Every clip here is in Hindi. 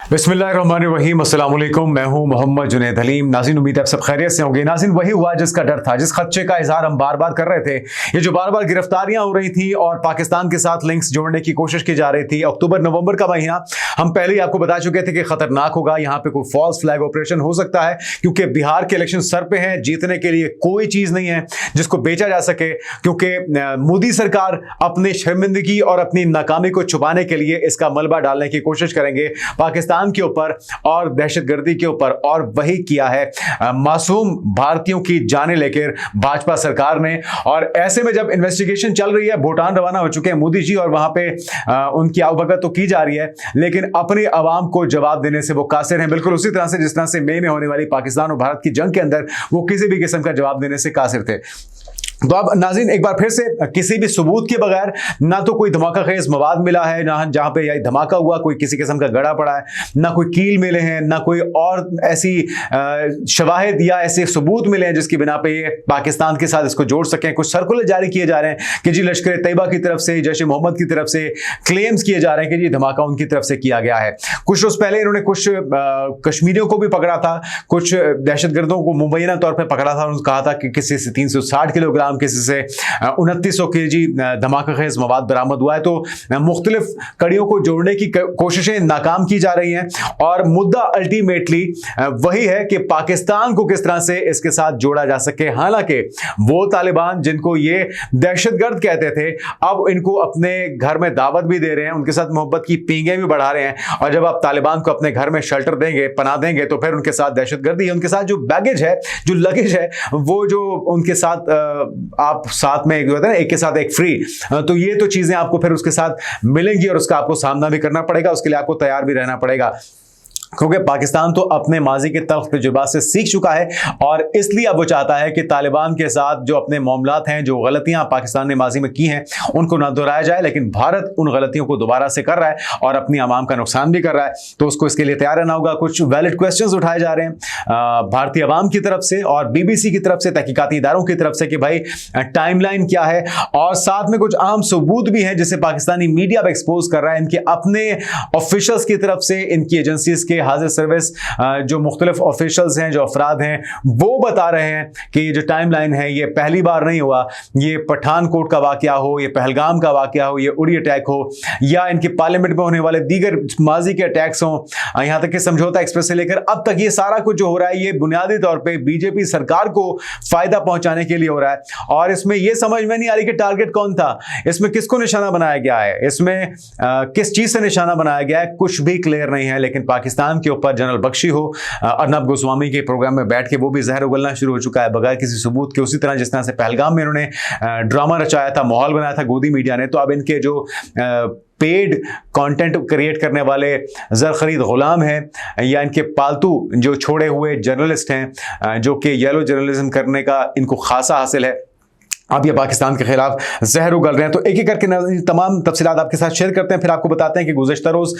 बिस्मिल्लाहिर्रहमानिर्रहीम, अस्सलाम वालेकुम। मैं हूं मोहम्मद जुनैद हलीम। नाज़रीन, उम्मीद है आप सब खैरियत से होंगे। नाज़रीन, वही हुआ जिसका डर था, जिस खदशे का इजहार हम बार बार कर रहे थे। ये जो बार बार गिरफ्तारियां हो रही थी और पाकिस्तान के साथ लिंक्स जोड़ने की कोशिश की जा रही थी। अक्टूबर नवंबर का महीना हम पहले ही आपको बता चुके थे कि खतरनाक होगा। यहाँ पे कोई फॉल्स फ्लैग ऑपरेशन हो सकता है, क्योंकि बिहार के इलेक्शन सर पे है। जीतने के लिए कोई चीज नहीं है जिसको बेचा जा सके, क्योंकि मोदी सरकार अपनी शर्मिंदगी और अपनी नाकामी को छुपाने के लिए इसका मलबा डालने की कोशिश करेंगे पाकिस्तान के ऊपर और दहशतगर्दी के ऊपर। और वही किया है मासूम भारतीयों की जानें लेकर भाजपा सरकार ने। और ऐसे में जब इन्वेस्टिगेशन चल रही है, भूटान रवाना हो चुके हैं मोदी जी और वहां पे उनकी आवभगत तो की जा रही है, लेकिन अपने अवाम को जवाब देने से वो कासिर हैं। बिल्कुल उसी तरह से जिस तरह से मई में होने वाली पाकिस्तान और भारत की जंग के अंदर वो किसी भी किस्म का जवाब देने से कासिर थे। तो अब नाज़रीन, एक बार फिर से किसी भी सबूत के बगैर, ना तो कोई धमाका खेज मवाद मिला है, ना जहां पे यह धमाका हुआ कोई किसी किस्म का गड़ा पड़ा है, ना कोई कील मिले हैं, ना कोई और ऐसी शवाहिद या ऐसे सबूत मिले हैं जिसकी बिना पे ये पाकिस्तान के साथ इसको जोड़ सकें। कुछ सर्कुलर जारी किए जा रहे हैं कि जी लश्कर तैयबा की तरफ से, जैश मोहम्मद की तरफ से क्लेम्स किए जा रहे हैं कि जी धमाका उनकी तरफ से किया गया है। कुछ रोज पहले इन्होंने कुछ कश्मीरियों को भी पकड़ा था, कुछ दहशतगर्दों को मुबैना तौर पर पकड़ा था। उन्होंने कहा था कि किसी से 360 किलोग्राम, किसी से 2900 केजी धमाका खेज मवाद बरामद हुआ है। तो मुख्तलिफ कड़ियों को जोड़ने की कोशिशें नाकाम की जा रही हैं और मुद्दा अल्टीमेटली वही है कि पाकिस्तान को किस तरह से इसके साथ जोड़ा जा सके। हालांकि वो तालिबान जिनको ये दहशतगर्द कहते थे, अब इनको अपने घर में दावत भी दे रहे हैं, उनके साथ मोहब्बत की पींगे भी बढ़ा रहे हैं। और जब आप तालिबान को अपने घर में शेल्टर देंगे, पनाह देंगे, तो फिर उनके साथ दहशतगर्दी है, उनके साथ जो बैगेज है, जो लगेज है, वो जो उनके साथ आप साथ में एक होता है ना, एक के साथ एक फ्री, तो ये तो चीजें आपको फिर उसके साथ मिलेंगी और उसका आपको सामना भी करना पड़ेगा, उसके लिए आपको तैयार भी रहना पड़ेगा। क्योंकि पाकिस्तान तो अपने माजी के तल्ख तजुर्बात से सीख चुका है और इसलिए अब वो चाहता है कि तालिबान के साथ जो अपने मामलात हैं, जो गलतियां पाकिस्तान ने माजी में की हैं, उनको ना दोहराया जाए। लेकिन भारत उन गलतियों को दोबारा से कर रहा है और अपनी आवाम का नुकसान भी कर रहा है, तो उसको इसके लिए तैयार रहना होगा। कुछ वैलिड क्वेश्चंस उठाए जा रहे हैं भारतीय आवाम की तरफ से और BBC की तरफ से, तहकीकाती इदारों की तरफ से, कि भाई टाइमलाइन क्या है। और साथ में कुछ अहम सबूत भी हैं जिसे पाकिस्तानी मीडिया अब एक्सपोज कर रहा है, इनके अपने ऑफिशियल्स की तरफ से, इनकी एजेंसीज के हाजिर सर्विस जो मुख्तलिफ ऑफिशियल्स हैं, जो अफराद हैं, वो बता रहे हैं कि ये जो टाइमलाइन है ये पहली बार नहीं हुआ। ये पठानकोट का वाकया हो, ये पहलगाम का वाकया हो, ये उड़ी अटैक हो, या इनके पार्लियामेंट में होने वाले दीगर माजी के अटैक्स हों, यहां तक कि समझौता एक्सप्रेस से लेकर अब तक, ये सारा कुछ जो हो रहा है ये बुनियादी तौर पर बीजेपी सरकार को फायदा पहुंचाने के लिए हो रहा है। और इसमें यह समझ में नहीं आ रही कि टारगेट कौन था, इसमें किसको निशाना बनाया गया है, इसमें किस चीज से निशाना बनाया गया है, कुछ भी क्लियर नहीं है। लेकिन पाकिस्तान के ऊपर जनरल बख्शी हो, अर्नब गोस्वामी के प्रोग्राम में बैठ के वो भी जहर उगलना शुरू हो चुका है बगैर किसी सबूत के। उसी तरह जिस तरह से पहलगाम में इन्होंने ड्रामा रचाया था, माहौल बनाया था गोदी मीडिया ने, तो अब इनके जो पेड कंटेंट क्रिएट करने वाले जर खरीद गुलाम हैं या इनके पालतू जो छोड़े हुए जर्नलिस्ट हैं, जो कि येलो जर्नलिज्म करने का इनको खासा हासिल है, अब ये पाकिस्तान के खिलाफ जहर उगल रहे हैं। तो एक एक करके तमाम तफसीलात आपके साथ शेयर करते हैं, फिर आपको बताते हैं कि गुज़श्ता रोज़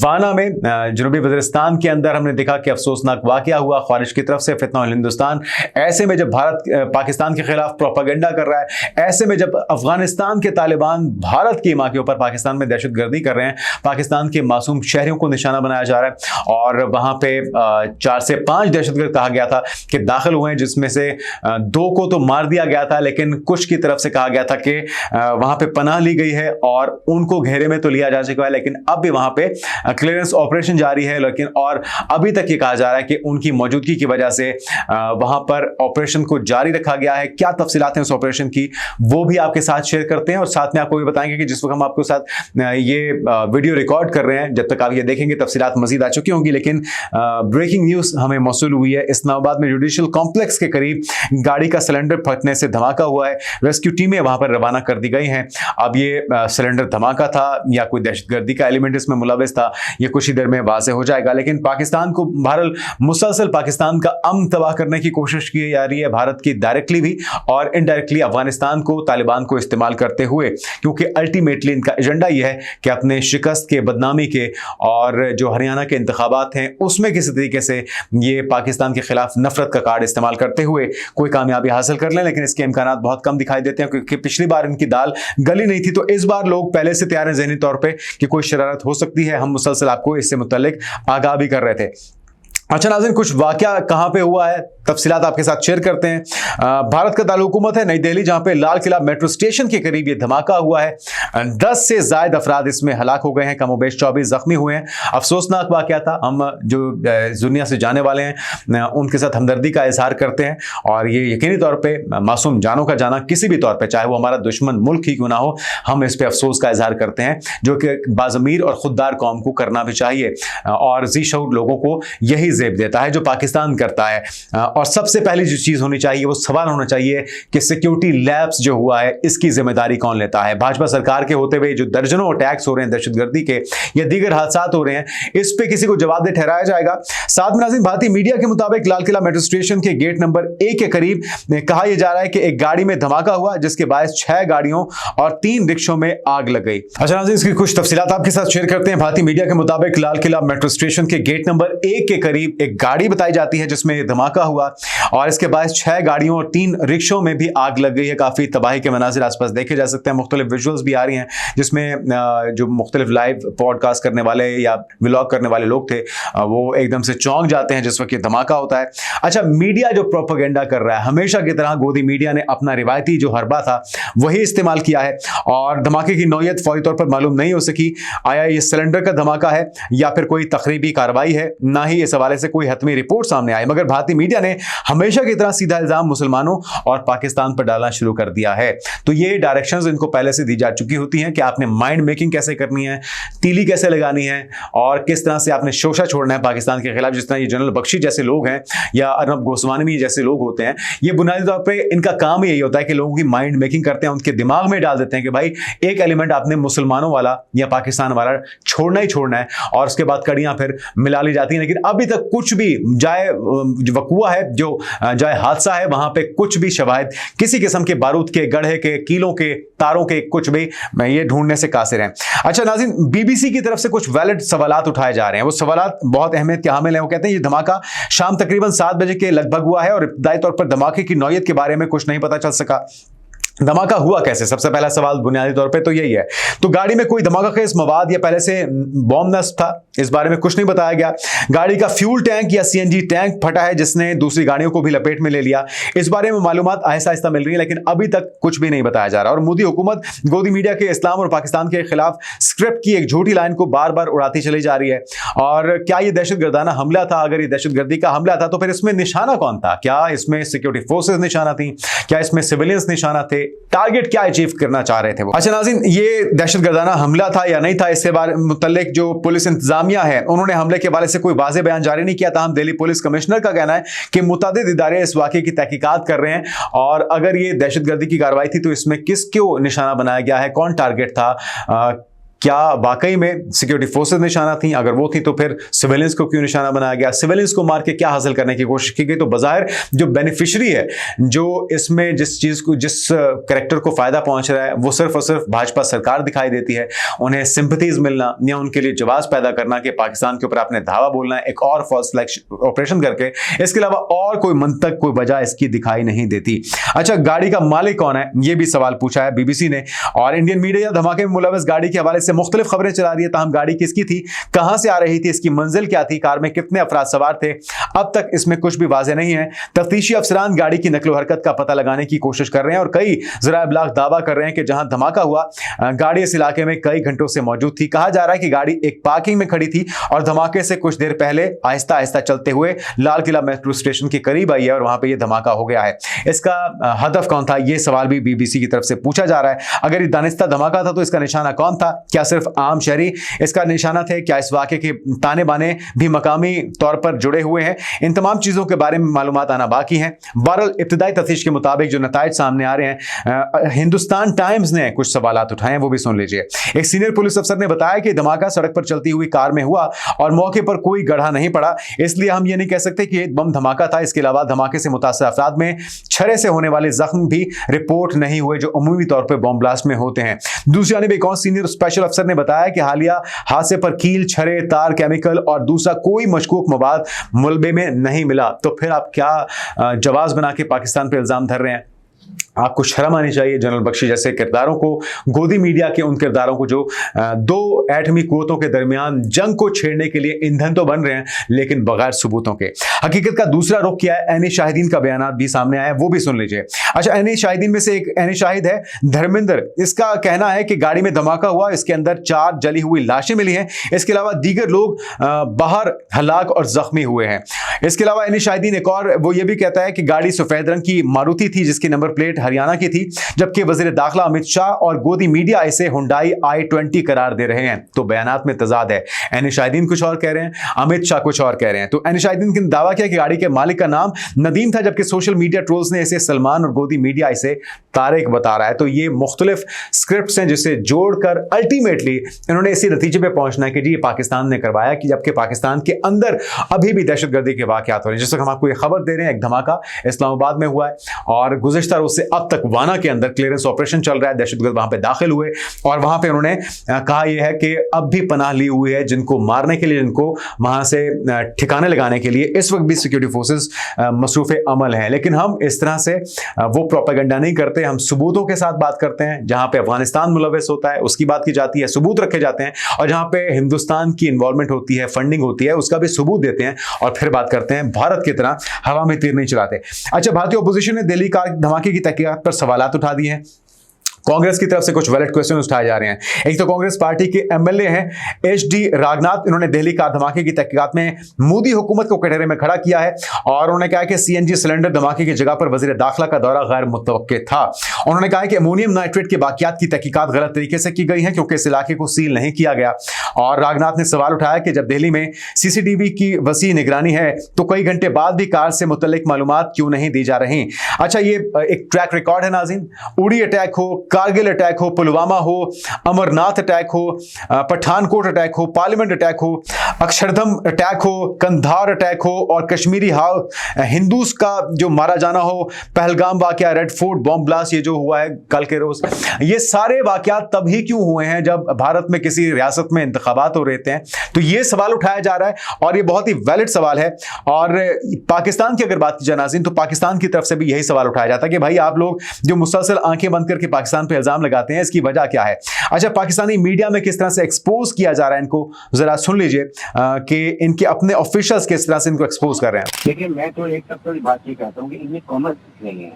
वाना में जनूबी वज़ीरिस्तान के अंदर हमने देखा कि अफसोसनाक वाक़या हुआ ख़ारिज की तरफ से, फितना हिंदुस्तान। ऐसे में जब भारत पाकिस्तान के खिलाफ प्रोपेगेंडा कर रहा है, ऐसे में जब अफगानिस्तान के तालिबान भारत की माँ के ऊपर पाकिस्तान में दहशतगर्दी कर रहे हैं, पाकिस्तान के मासूम शहरियों को निशाना बनाया जा रहा है और वहाँ पे 4 से 5 दहशतगर्द कहा गया था कि दाखिल हुए हैं, जिसमें से 2 को तो मार दिया गया था, लेकिन कुछ की तरफ से कहा गया था कि वहां पे पनाह ली गई है और उनको घेरे में तो लिया जा चुका है। लेकिन अब भी वहां पे क्लियरेंस ऑपरेशन जारी है, लेकिन और अभी तक ये कहा जा रहा है कि उनकी मौजूदगी की वजह से वहां पर ऑपरेशन को जारी रखा गया है। क्या तफसीलात हैं उस ऑपरेशन की, वो भी आपके साथ शेयर करते हैं और साथ में आपको भी बताएंगे कि जिस वक्त हम आपके साथ ये वीडियो रिकॉर्ड कर रहे हैं, जब तक आप ये देखेंगे तफसीलात मजीद आ चुकी होंगी। लेकिन ब्रेकिंग न्यूज हमें मौसूल हुई है, इस्लामाबाद में जुडिशल कॉम्प्लेक्स के करीब गाड़ी का सिलेंडर फटने से धमाका हुआ है। रेस्क्यू टीमें वहां पर रवाना कर दी गई हैं। अब ये सिलेंडर धमाका था या कोई दहशतगर्दी का एलिमेंट इसमें मुलविस था, ये कुछ ही देर में वाज़ेह हो जाएगा। लेकिन पाकिस्तान को बहरहाल मुसलसल पाकिस्तान का अमन तबाह करने की कोशिश की जा रही है, भारत की डायरेक्टली भी और इनडायरेक्टली अफगानिस्तान को, तालिबान को इस्तेमाल करते हुए, क्योंकि अल्टीमेटली इनका एजेंडा यह है कि अपने शिकस्त के, बदनामी के और जो हरियाणा के इंतखाबात हैं उसमें किसी तरीके से ये पाकिस्तान के खिलाफ नफरत का कार्ड इस्तेमाल करते हुए कोई कामयाबी हासिल कर लें। लेकिन इसके इम्कानात बहुत कम दिखाई देते हैं, क्योंकि पिछली बार इनकी दाल गली नहीं थी। तो इस बार लोग पहले से तैयार हैं ज़हनी तौर पे कि कोई शरारत हो सकती है। हम मुसलसल आपको इससे मुतल्लिक आगाह भी कर रहे थे। अच्छा नाज़रीन, कुछ वाकया कहां पे हुआ है, तफसीलात आपके साथ शेयर करते हैं। भारत का दारुल-हुकूमत है नई दिल्ली, जहां पे लाल किला मेट्रो स्टेशन के करीब ये धमाका हुआ है। 10 से ज्यादा अफराद इसमें हलाक हो गए हैं, कमोबेश 24 जख्मी हुए हैं। अफसोसनाक वाकया था। हम जो दुनिया से जाने वाले हैं उनके साथ हमदर्दी का इजहार करते हैं, और ये यकीनी तौर पर मासूम जानों का जाना किसी भी तौर पर, चाहे वो हमारा दुश्मन मुल्क ही क्यों ना हो, हम इस पर अफसोस का इजहार करते हैं, जो कि बाज़मीर और खुददार कौम को करना भी चाहिए, और जी शऊर लोगों को यही जेब देता है जो पाकिस्तान करता है। और सबसे पहली जो चीज होनी चाहिए, वो सवाल होना चाहिए कि सिक्योरिटी लैप्स जो हुआ है इसकी जिम्मेदारी कौन लेता है। भाजपा सरकार के होते हुए जो दर्जनों अटैक्स हो रहे हैं दहशतगर्दी के या दीगर हादसात हो रहे हैं, इस पे किसी को जवाबदेह ठहराया जाएगा। साथ में नाज़रीन, भारतीय मीडिया के मुताबिक लाल किला मेट्रो स्टेशन के गेट नंबर 1 के करीब कहा यह जा रहा है कि एक गाड़ी में धमाका हुआ, जिसके बायस 6 गाड़ियों और 3 रिक्शों में आग लग गई। अच्छा नाज़रीन, इसकी कुछ तफसीलात आपके साथ शेयर करते हैं। भारतीय मीडिया के मुताबिक लाल किला मेट्रो स्टेशन के गेट नंबर 1 के करीब एक गाड़ी बताई जाती है जिसमें यह धमाका हुआ, और इसके बाद 6 गाड़ियों और 3 रिक्शों में भी आग लग गई है। काफी तबाही के मनाजिर आसपास देखे जा सकते हैं। मुख्तलिफ विजुअल्स भी आ रही हैं, जिसमें जो मुख्तलिफ लाइव पॉडकास्ट करने वाले या व्लॉग करने वाले लोग थे, वो एकदम से चौंक जाते हैं जिस वक्त ये धमाका होता है। अच्छा, मीडिया जो प्रोपेगेंडा कर रहा है, हमेशा की तरह गोदी मीडिया ने अपना रिवायती जो हरबा था वही इस्तेमाल किया है, और धमाके की नौयत फौरी तौर पर मालूम नहीं हो सकी। आया ये सिलेंडर का धमाका है या फिर कोई तकरीबी कार्रवाई है, ना ही इस हवाले से कोई हतमी रिपोर्ट सामने आई। मगर भारतीय मीडिया ने हमेशा की तरह सीधा इल्जाम मुसलमानों और पाकिस्तान पर डालना शुरू कर दिया है। तो ये डायरेक्शंस इनको पहले से दी जा चुकी होती हैं कि आपने माइंड मेकिंग कैसे करनी है, तीली कैसे लगानी है, और किस तरह से आपने शोशा छोड़ना है पाकिस्तान के खिलाफ। जिस तरह ये जनरल बख्शी जैसे लोग हैं या अर्नब गोस्वामी जैसे लोग होते हैं, ये बुनियादी तौर पर इनका काम यही होता है कि लोगों की माइंड मेकिंग करते हैं, उनके दिमाग में डाल देते हैं कि भाई एक एलिमेंट आपने मुसलमानों वाला या पाकिस्तान वाला छोड़ना ही छोड़ना है, और उसके बाद कड़ियां फिर मिला ली जाती हैं। लेकिन अभी तक कुछ भी जाए वकुआ है, जो जाए हादसा है, वहां पे कुछ भी शवाहिद किसी किस्म के बारूद के, गढ़े के, कीलों के, तारों के, कुछ भी ये ढूंढने से कासिर हैं। अच्छा नाज़रीन, बीबीसी की तरफ से कुछ वैलिड सवालात उठाए जा रहे हैं। वो सवालात बहुत अहमियत के हामिल हैं। वो कहते हैं ये धमाका शाम तकरीबन 7 बजे के लगभग हुआ है, और इब्तदाई तौर पर धमाके की नौयत के बारे में कुछ नहीं पता चल सका। धमाका हुआ कैसे? सबसे पहला सवाल बुनियादी तौर पे तो यही है। तो गाड़ी में कोई धमाका खेज मवाद या पहले से बॉम्ब नस्ब था, इस बारे में कुछ नहीं बताया गया। गाड़ी का फ्यूल टैंक या सीएनजी टैंक फटा है, जिसने दूसरी गाड़ियों को भी लपेट में ले लिया। इस बारे में मालूमात आहिस्ता आहिस्ता मिल रही है, लेकिन अभी तक कुछ भी नहीं बताया जा रहा। और मोदी हुकूमत गोदी मीडिया के इस्लाम और पाकिस्तान के खिलाफ स्क्रिप्ट की एक झूठी लाइन को बार बार उड़ाती चली जा रही है। और क्या ये दहशतगर्दाना हमला था? अगर ये दहशतगर्दी का हमला था तो फिर इसमें निशाना कौन था? क्या इसमें सिक्योरिटी फोर्सेज निशाना थी? क्या इसमें सिविलियंस निशाना थे? टारगेट क्या अचीव करना चाह रहे थे वो? अच्छा नाज़रीन, ये दहशतगर्दाना हमला था या नहीं था, इससे बारे मुतल्लिक जो पुलिस इंतजामिया है उन्होंने हमले के बारे से कोई वाज़ेह बयान जारी नहीं किया। ताहम दिल्ली पुलिस कमिश्नर का कहना है कि मुतअद्दिद इदारे इस वाक़े की तहकीकात कर रहे हैं, और अगर ये दहशतगर्दी की कार्रवाई थी तो इसमें किसको निशाना बनाया गया है, कौन टारगेट था, क्या वाकई में सिक्योरिटी फोर्सेज निशाना थी? अगर वो थी तो फिर सिविलियंस को क्यों निशाना बनाया गया? सिविलियंस को मार के क्या हासिल करने की कोशिश की गई? तो बज़ाहिर जो बेनिफिशरी है, जो इसमें जिस चीज़ को, जिस कैरेक्टर को फ़ायदा पहुंच रहा है, वो सिर्फ और सिर्फ भाजपा सरकार दिखाई देती है। उन्हें सिंपथीज मिलना या उनके लिए जवाब पैदा करना कि पाकिस्तान के ऊपर आपने धावा बोलना है एक और फॉल्स ऑपरेशन करके, इसके अलावा और कोई मंतक, कोई वजह इसकी दिखाई नहीं देती। अच्छा, गाड़ी का मालिक कौन है, ये भी सवाल पूछा है बीबीसी ने। और इंडियन मीडिया धमाके में मुलव्वस गाड़ी के हवाले से मुख्तलिफ खबरें चला रही है। ताहम गाड़ी किसकी थी, कहां से आ रही थी, इसकी मंजिल क्या थी, कार में कितने अफराद सवार थे, अब तक इसमें कुछ भी वाज़ेह नहीं है। तफ्तीशी अफसरान गाड़ी की नकलो हरकत का पता लगाने की कोशिश कर रहे हैं, और कई ज़राए इब्लाग दावा कर रहे हैं कि जहां धमाका हुआ गाड़ी इस इलाके में कई घंटों से मौजूद थी। कहा जा रहा है कि गाड़ी एक पार्किंग में खड़ी थी और धमाके से कुछ देर पहले आहिस्ता आहिस्ता चलते हुए लाल किला मेट्रो स्टेशन के करीब आई है, और वहां पर यह धमाका हो गया है। इसका हदफ कौन था, यह सवाल भी बीबीसी की तरफ से पूछा जा रहा है। अगर ये दानिस्ता धमाका था तो इसका निशाना कौन था? क्या सिर्फ आम शहरी इसका निशाना थे? क्या इस वाक़े के ताने बाने भी मकामी तौर पर जुड़े हुए हैं? इन तमाम चीज़ों के बारे में मालूमात आना बाकी हैं। बहरहाल इब्तिदाई तफ्तीश के मुताबिक जो नताइज सामने आ रहे हैं, हिंदुस्तान टाइम्स ने कुछ सवालात उठाए हैं, वो भी सुन लीजिए। एक सीनियर पुलिस अफसर ने बताया कि धमाका सड़क पर चलती हुई कार में हुआ और मौके पर कोई गड्ढा नहीं पड़ा, इसलिए हम ये नहीं कह सकते कि एक बम धमाका था। इसके अलावा धमाके से मुतासर अफराद में छर्रे से होने वाले जख्म भी रिपोर्ट नहीं हुए, जो अमूमी तौर पर बम ब्लास्ट में होते हैं। दूसरी जानब एक और सीनियर स्पेशल अफसर ने बताया कि हालिया हादसे पर कील, छर्रे, तार, केमिकल और दूसरा कोई मशकूक मवाद मलबे में नहीं मिला। तो फिर आप क्या जवाब बना के पाकिस्तान पर इल्जाम धर रहे हैं? आपको शर्म आनी चाहिए जनरल बख्शी जैसे किरदारों को, गोदी मीडिया के उन किरदारों को जो दो एटमी कुव्वतों के दरमियान जंग को छेड़ने के लिए ईंधन तो बन रहे हैं लेकिन बगैर सबूतों के। हकीकत का दूसरा रुख क्या है, एनी शाहिदीन का बयान भी सामने आया, वो भी सुन लीजिए। अच्छा, एनी शाहिदीन में से एक एनी शाहिद है धर्मेंद्र, इसका कहना है कि गाड़ी में धमाका हुआ, इसके अंदर 4 जली हुई लाशें मिली हैं, इसके अलावा दीगर लोग बाहर हलाक और जख्मी हुए हैं। इसके अलावा एनी शाहिदीन एक और वो ये भी कहता है कि गाड़ी सफेद रंग की मारुति थी जिसकी नंबर प्लेट हरियाणा की थी, जबकि वजीर दाखिला अमित शाह और गोदी मीडिया इसे हुंडई i20 करार दे रहे हैं। तो बयानात में तजाद है, एनी शाहिदीन कुछ और कह रहे हैं, अमित शाह कुछ और कह रहे हैं। तो एनी शाहिदीन ने दावा किया कि गाड़ी के मालिक का नाम नदीम था, जबकि सोशल मीडिया ट्रोल्स ने इसे सलमान और गोदी मीडिया इसे तारिक बता रहा है। तो ये मुख्तलिफ स्क्रिप्ट्स हैं जिसे जोड़कर अल्टीमेटली इन्होंने इसी नतीजे पे पहुंचना है कि जी ये पाकिस्तान ने करवाया, कि जबकि पाकिस्तान के अंदर अभी भी दहशतगर्दी के वाकयात हो रहे हैं। जिस वक्त हम आपको ये खबर दे रहे हैं, एक धमाका इस्लामाबाद में हुआ है और गुज़िश्ता रोज से अब तक वाना के अंदर क्लियरेंस ऑपरेशन चल रहा है, दहशतगर्द वहां पे दाखिल हुए और वहां पे उन्होंने कहा यह है कि अब भी पनाह ली हुई है, जिनको मारने के लिए, जिनको वहां से ठिकाने लगाने के लिए इस वक्त भी सिक्योरिटी फोर्सेस मसरूफ अमल हैं। लेकिन हम इस तरह से वो प्रोपेगेंडा नहीं करते, हम सबूतों के साथ बात करते हैं। जहां पे अफगानिस्तान मुलव्वस होता है उसकी बात की जाती है, सबूत रखे जाते हैं, और जहां पे हिंदुस्तान की इन्वॉल्वमेंट होती है, फंडिंग होती है, उसका भी सबूत देते हैं और फिर बात करते हैं। भारत की तरह हवा में तीर नहीं चलाते। अच्छा, भारतीय ओपोजिशन ने दिल्ली कार धमाके की तहकीकात पर सवालात उठा दिए हैं। कांग्रेस की तरफ से कुछ वैलिड क्वेश्चन उठाए जा रहे हैं। एक तो कांग्रेस पार्टी के एमएलए हैं एचडी रागनाथ, इन्होंने दिल्ली कार धमाके की तहकीकात में मोदी हुकूमत को कटघरे में खड़ा किया है और उन्होंने कहा कि सीएनजी सिलेंडर धमाके की जगह पर वजीर दाखिला का दौरा गैर मुतवक्के था। उन्होंने कहा कि अमोनियम नाइट्रेट के बाकियात की तहकीकात गलत तरीके से की गई है क्योंकि इस इलाके को सील नहीं किया गया। और रागनाथ ने सवाल उठाया कि जब दिल्ली में सीसीटीवी की वसी निगरानी है तो कई घंटे बाद भी कार से मुतल्लिक मालूमात क्यों नहीं दी जा रही। अच्छा, ये एक ट्रैक रिकॉर्ड है नाज़रीन, उड़ी अटैक हो, कारगिल अटैक हो, पुलवामा हो, अमरनाथ अटैक हो, पठानकोट अटैक हो, पार्लियामेंट अटैक हो, अक्षरधाम अटैक हो, कंधार अटैक हो और कश्मीरी हिंदूज का जो मारा जाना हो, पहलगाम वाकया, रेड फोर्ट बॉम्ब ब्लास्ट ये जो हुआ है कल के रोज, ये सारे वाकयात तभी क्यों हुए हैं जब भारत में किसी रियासत में इंतखाबात हो रहे हैं। तो ये सवाल उठाया जा रहा है और ये बहुत ही वैलिड सवाल है। और पाकिस्तान की अगर बात की जाए नाज़रीन, तो पाकिस्तान की तरफ से भी यही सवाल उठाया जाता है कि भाई आप लोग जो मुसलसल आंखें बंद करके पाकिस्तान पे इल्जाम लगाते हैं, इसकी वजह क्या है। अच्छा, पाकिस्तानी मीडिया में किस तरह से एक्सपोज किया जा रहा है इनको, जरा सुन लीजिए कि इनके अपने ऑफिशियल्स किस तरह से इनको एक्सपोज कर रहे हैं। देखिए, मैं तो एक सबसे बड़ी बात ये कहता हूँ कि इनमें कॉमन नहीं है।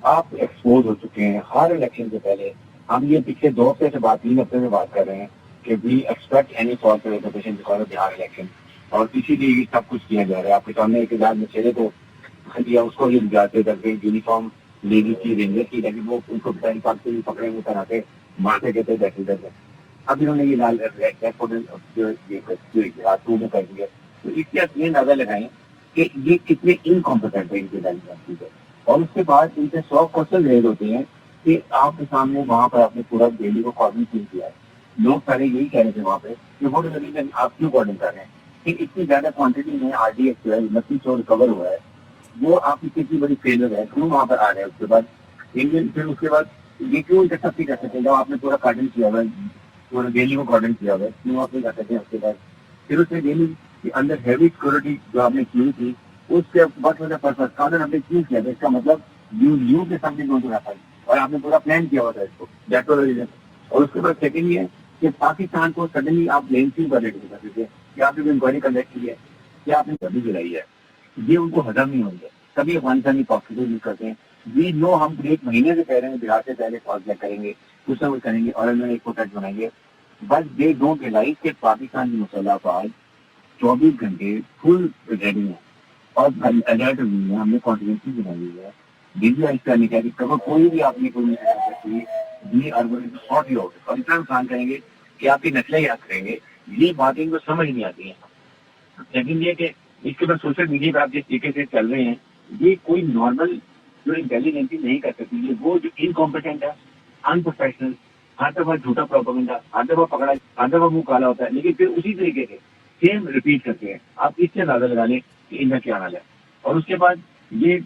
आप एक्सपोज हो चुके हैं हर इलेक्शन से पहले। हम ये पिछले 2 हफ्ते से बात, 3 हफ्ते से बात कर रहे हैं कि we expect any false reputation because of Bihar election, और इसीलिए सब कुछ किया जा रहा है। आपके सामने एक हजार मछेरे को दिया, उसको ये जाते करके यूनिफॉर्म लेडी की, रेंजर की, लेकिन वो उनको पाकिस्तानी पकड़े हुए तरह से मारते कहते दहशत। अब इन्होंने ये लाल में कर दिया। तो इसलिए आप ये अंदाजा लगाएं कि ये कितने इनकॉम्पिटेंट है इनके डायरेक्टर पे। और उसके बाद इनसे 100 क्वेश्चन रेज होते हैं कि आपके सामने वहां पर आपने पूरा दिल्ली को कॉर्डन क्यों किया है। लोग सारे यही कह रहे थे वहां पे कि वो रीजन आप क्यों कॉर्डन कर रहे हैं कि इतनी ज्यादा क्वांटिटी में RDX 2900 रिकवर हुआ है, वो आपकी कितनी बड़ी फेलियर है, क्यों वहां पर आ रहे हैं। उसके बाद इंडियन, फिर उसके बाद ये क्यों इंटरसेप्ट कर सकते हैं जब आपने पूरा कार्डन किया हुआ है, पूरा दिल्ली को कार्डन किया हुआ है, क्यों आप नहीं कर सकते। उसके बाद फिर उसने दिल्ली के अंदर हैवी सिक्योरिटी जो आपने की थी उसके बाद पर्पज कार्डन आपने क्यों किया था, इसका मतलब यू के समथिंग गोइंग टू हैपन, और आपने पूरा प्लान किया हुआ था इसको, दैट वाज द रीजन। और उसके बाद सेकंड ये कि पाकिस्तान को सडनली आप ब्लेम क्यों कर रहे थे कि आपने इंक्वायरी कंडक्ट की है, कि आपने कभी गिराई है, ये उनको हजम नहीं होंगे। तभी अफगानिस्तानी पॉकेट यूज करते हैं। वी नो, हम 1 महीने से कह रहे हैं बिहार से पहले फौज करेंगे, कुछ ना कुछ करेंगे और हमें एक प्रोटेक्ट बनाएंगे, बट दे डोंट रियलाइज कि पाकिस्तान की मुसल्लह अफवाज 24 घंटे फुल रेडी है और अलर्ट हुई है। हमने कॉन्टिजेंसी बनाई हुई है डिजिटलाइज करने के लिए। कभी कोई भी आपने कोई और इतना नुकसान करेंगे कि आपकी नस्लें याद करेंगे। ये बातें इनको समझ नहीं आती है। लेकिन ये कि इसके बाद सोशल मीडिया पर आप जिस तरीके से चल रहे हैं, ये कोई नॉर्मल जो इंटेलिजेंसी नहीं कर सकती है, वो जो इनकॉम्पिटेंट है, अनप्रोफेशनल, हर दफा झूठा प्रोपेगेंडा, हर दफा पकड़ा, हर दफा मुंह काला होता है, लेकिन फिर उसी तरीके से सेम रिपीट करते हैं। आप इससे अंदाजा लगा लें कि इनका क्या हाल है। और उसके बाद ये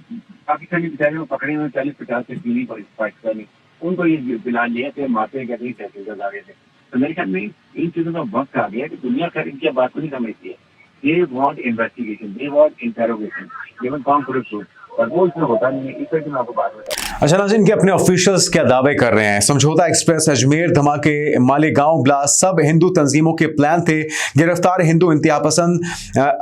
पाकिस्तानी बेचारे को पकड़े हुए 40-50 से पीली पाकिस्तानी, उनको ये बिला लिया थे, मारते कहते हैं तहसीलदार आ गए थे। तो मेरे ख्याल में इन चीजों का वक्त आ गया कि दुनिया खैर इनकी बात को नहीं समझती है। They want investigation, they want interrogation, even concrete proof, पर वो इसमें होता नहीं है। इस वजह से मैं आपको बात बताऊँ। अच्छा नाज़रीन, के अपने ऑफिशियल्स क्या दावे कर रहे हैं? समझौता एक्सप्रेस, अजमेर धमाके, मालेगांव ब्लास्ट सब हिंदू तंजीमों के प्लान थे। गिरफ्तार हिंदू इंतहा पसंद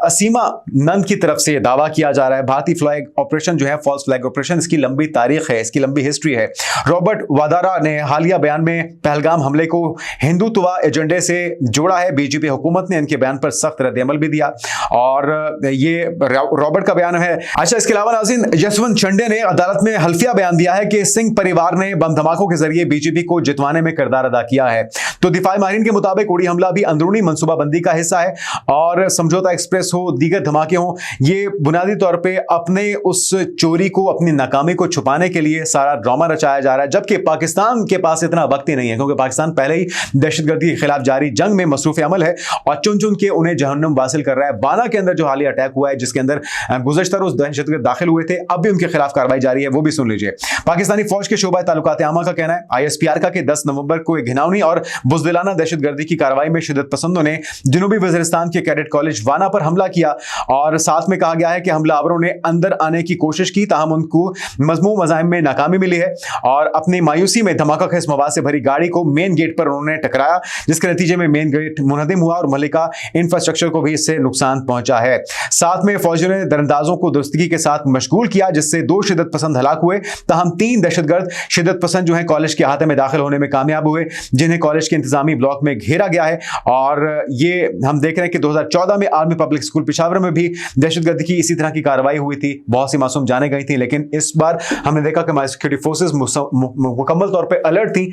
असीमा नंद की तरफ से दावा किया जा रहा है। भारतीय फ्लैग ऑपरेशन जो है, फॉल्स फ्लैग ऑपरेशन, इसकी लंबी तारीख है, इसकी लंबी हिस्ट्री है। रॉबर्ट वाड्रा ने हालिया बयान में पहलगाम हमले को हिंदुत्व एजेंडे से जोड़ा है। बीजेपी हुकूमत ने इनके बयान पर सख्त रद्द-ए-अमल भी दिया और ये रॉबर्ट का बयान है। अच्छा, इसके अलावा नाज़रीन, जसवंत चंडे ने अदालत में हल्फिया बयान दिया है कि सिंह परिवार ने बम धमाकों के जरिए बीजेपी को जितवाने में किरदार अदा किया है। तो दिफाई माहिरीन के मुताबिक उड़ी हमला भी अंदरूनी मनसूबाबंदी का हिस्सा है और समझौता एक्सप्रेस हो, दीगर धमाके हो, ये बुनियादी तौर पे अपने उस चोरी को, अपनी नाकामी को छुपाने के लिए सारा ड्रामा रचाया जा रहा है। जबकि पाकिस्तान के पास इतना वक्त ही नहीं है, क्योंकि पाकिस्तान पहले ही दहशतगर्दी के खिलाफ जारी जंग में मसरूफ अमल है और चुन चुन के उन्हें जहन्नुम वासिल कर रहा है। बाना के अंदर जो हालिया अटैक हुआ है, जिसके अंदर गुज़श्ता रोज दहशतगर्द दाखिल हुए थे, अब भी उनके खिलाफ कार्रवाई जारी है, वो भी सुन लीजिए। पाकिस्तानी फौज के शोबा ताल्लुकात आमा का कहना है, ISPR का कि 10 नवंबर को एक घिनौनी और बुज़दिलाना दहशतगर्दी की कार्रवाई में शिद्दत पसंदों ने जनूबी वज़ीरिस्तान के कैडेट कॉलेज वाना पर हमला किया और साथ में कहा गया है कि हमलावरों ने अंदर आने की कोशिश की, ताहम उनको मज़मूम मज़ाहिम में नाकामी मिली है और अपनी मायूसी में धमाका खेज मवाद से भरी गाड़ी को मेन गेट पर उन्होंने टकराया, जिसके नतीजे में मेन गेट मुनहदिम हुआ और मलिका इंफ्रास्ट्रक्चर को भी इससे नुकसान पहुंचा है। साथ में फौजियों ने दरअंदाजों को दुरुस्तगी के साथ मशगूल किया, जिससे 2 शिद्दत पसंद हलाक हुए। ताहम 3 दहशतगर्द शिद्दत पसंद जो है कॉलेज के अहाते में दाखिल होने में कामयाब हुए, जिन्हें कॉलेज के इंतजामी ब्लॉक में घेरा गया है। और ये हम देख रहे हैं कि 2014 में आर्मी पब्लिक स्कूल पेशावर में भी दहशतगर्दी की इसी तरह की कार्रवाई हुई थी, बहुत सी मासूम जाने गई थी, लेकिन इस बार हमने देखा कि हमारी सिक्योरिटी फोर्सेस मुकम्मल तौर पर अलर्ट थी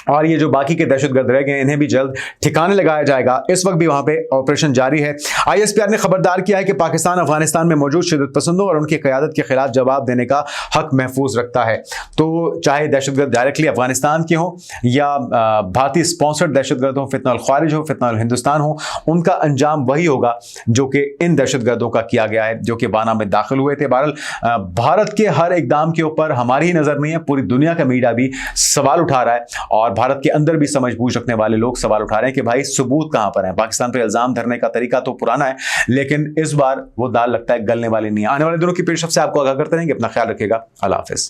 और ये जो बाकी के दहशतगर्द रह गए इन्हें भी जल्द ठिकाने लगाया जाएगा। इस वक्त भी वहां पे ऑपरेशन जारी है। ISPR ने खबरदार किया है कि पाकिस्तान अफगानिस्तान में मौजूद शिद्दत पसंदों और उनकी क़यादत के खिलाफ जवाब देने का हक महफूज रखता है। तो चाहे दहशतगर्द डायरेक्टली अफगानिस्तान के हों या भारतीय स्पॉन्सर्ड दहशतगर्द हों, फितना अल ख्वारिज हो, फितना अल हिंदुस्तान हो, उनका अंजाम वही होगा जो कि इन दहशतगर्दों का किया गया है, जो कि बाना में दाखिल हुए थे। बहरहाल भारत के हर इकदाम के ऊपर हमारी ही नजर नहीं है, पूरी दुनिया का मीडिया भी सवाल उठा रहा है और भारत के अंदर भी समझ बूझ रखने वाले लोग सवाल उठा रहे हैं कि भाई सबूत कहां पर है। पाकिस्तान पर इल्जाम धरने का तरीका तो पुराना है, लेकिन इस बार वो दाल लगता है गलने वाली नहीं है। आने वाले दिनों की पेशरफ से आपको आगाह करते रहेंगे। अपना ख्याल रखिएगा। अल्लाह हाफिज।